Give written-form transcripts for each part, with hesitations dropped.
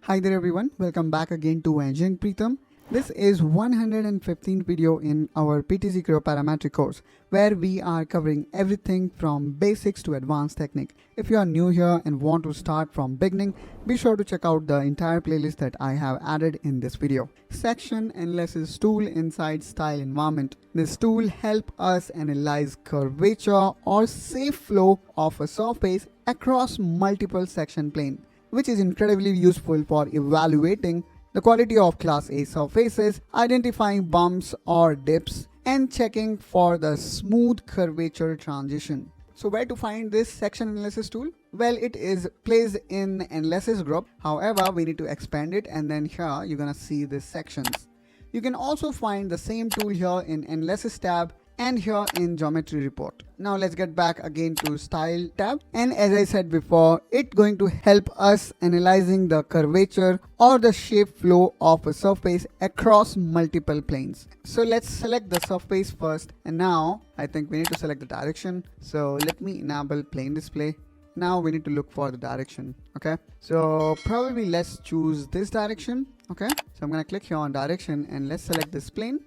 Hi there everyone, welcome back again to Engineering Pritam. This is 115th video in our PTC Creo Parametric course where we are covering everything from basics to advanced technique. If you are new here and want to start from beginning, be sure to check out the entire playlist that I have added in this video. Section Analysis Tool inside Style Environment. This tool helps us analyze curvature or safe flow of a surface across multiple section plane, which is incredibly useful for evaluating the quality of Class A surfaces, identifying bumps or dips, and checking for the smooth curvature transition. So where to find this section analysis tool? Well, it is placed in analysis group. However, we need to expand it, and then here you're gonna see the sections. You can also find the same tool here in analysis tab and here in geometry report. Now let's get back again to style tab, and as I said before, it's going to help us analyzing the curvature or the shape flow of a surface across multiple planes. So let's select the surface first, and now I think we need to select the direction. So let me enable plane display. Now we need to look for the direction. Okay, so probably let's choose this direction. Okay, so I'm gonna click here on direction and let's select this plane.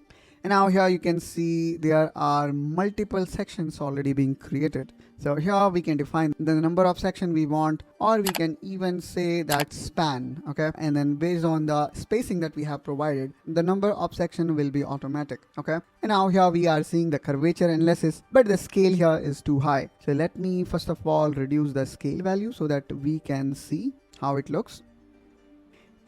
And now here you can see there are multiple sections already being created. So here we can define the number of sections we want, or we can even say that span. Okay, and then based on the spacing that we have provided, the number of sections will be automatic. Okay, and now here we are seeing the curvature analysis, but the scale here is too high. So let me first of all reduce the scale value so that we can see how it looks.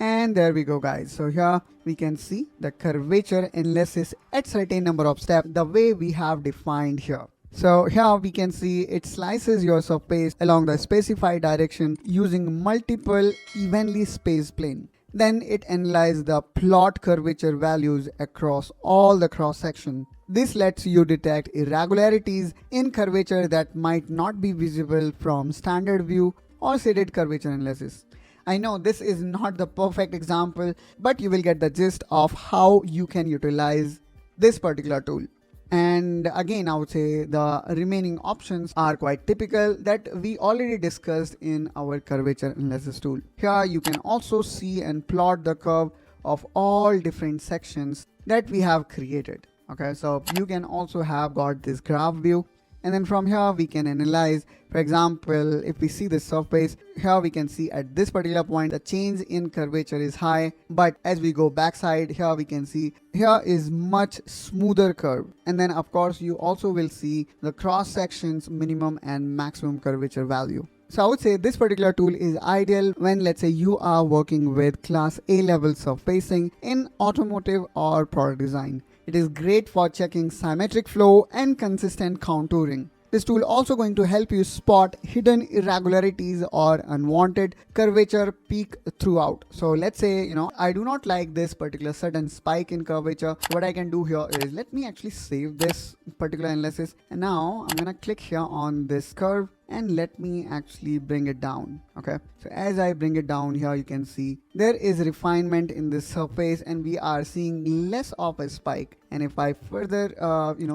And there we go, guys. So here we can see the curvature analysis at certain number of steps the way we have defined here. So here we can see it slices your surface along the specified direction using multiple evenly spaced plane. Then it analyzes the plot curvature values across all the cross section. This lets you detect irregularities in curvature that might not be visible from standard view or shaded curvature analysis. I know this is not the perfect example, but you will get the gist of how you can utilize this particular tool. And again, I would say the remaining options are quite typical that we already discussed in our curvature analysis tool. Here you can also see and plot the curve of all different sections that we have created. Okay, so you can also have got this graph view. And then from here we can analyze, for example, if we see the surface, here we can see at this particular point the change in curvature is high, but as we go backside, here we can see here is much smoother curve. And then of course you also will see the cross sections minimum and maximum curvature value. So I would say this particular tool is ideal when, let's say, you are working with Class A level surfacing in automotive or product design. It is great for checking symmetric flow and consistent contouring. This tool also going to help you spot hidden irregularities or unwanted curvature peak throughout. So let's say, I do not like this particular sudden spike in curvature. What I can do here is let me actually save this particular analysis. And now I'm gonna click here on this curve and let me actually bring it down. Okay, so as I bring it down here, you can see there is refinement in this surface and we are seeing less of a spike. And if I further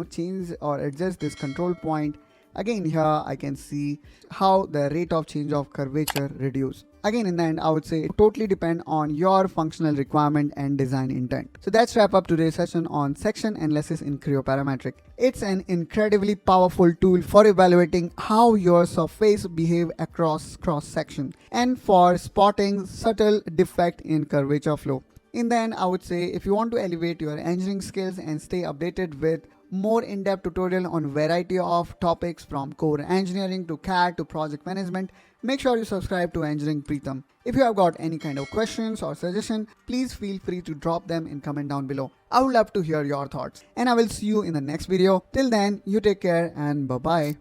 change or adjust this control point, again here I can see how the rate of change of curvature reduce. Again, in the end, I would say it totally depend on your functional requirement and design intent. So that's wrap up today's session on section analysis in Creo Parametric. It's an incredibly powerful tool for evaluating how your surface behave across cross section and for spotting subtle defect in curvature flow. In the end, I would say if you want to elevate your engineering skills and stay updated with more in-depth tutorial on variety of topics from core engineering to CAD to project management, make sure you subscribe to Engineering Pritam. If you have got any kind of questions or suggestion, please feel free to drop them in comment down below. I would love to hear your thoughts, and I will see you in the next video. Till then, you take care and bye-bye.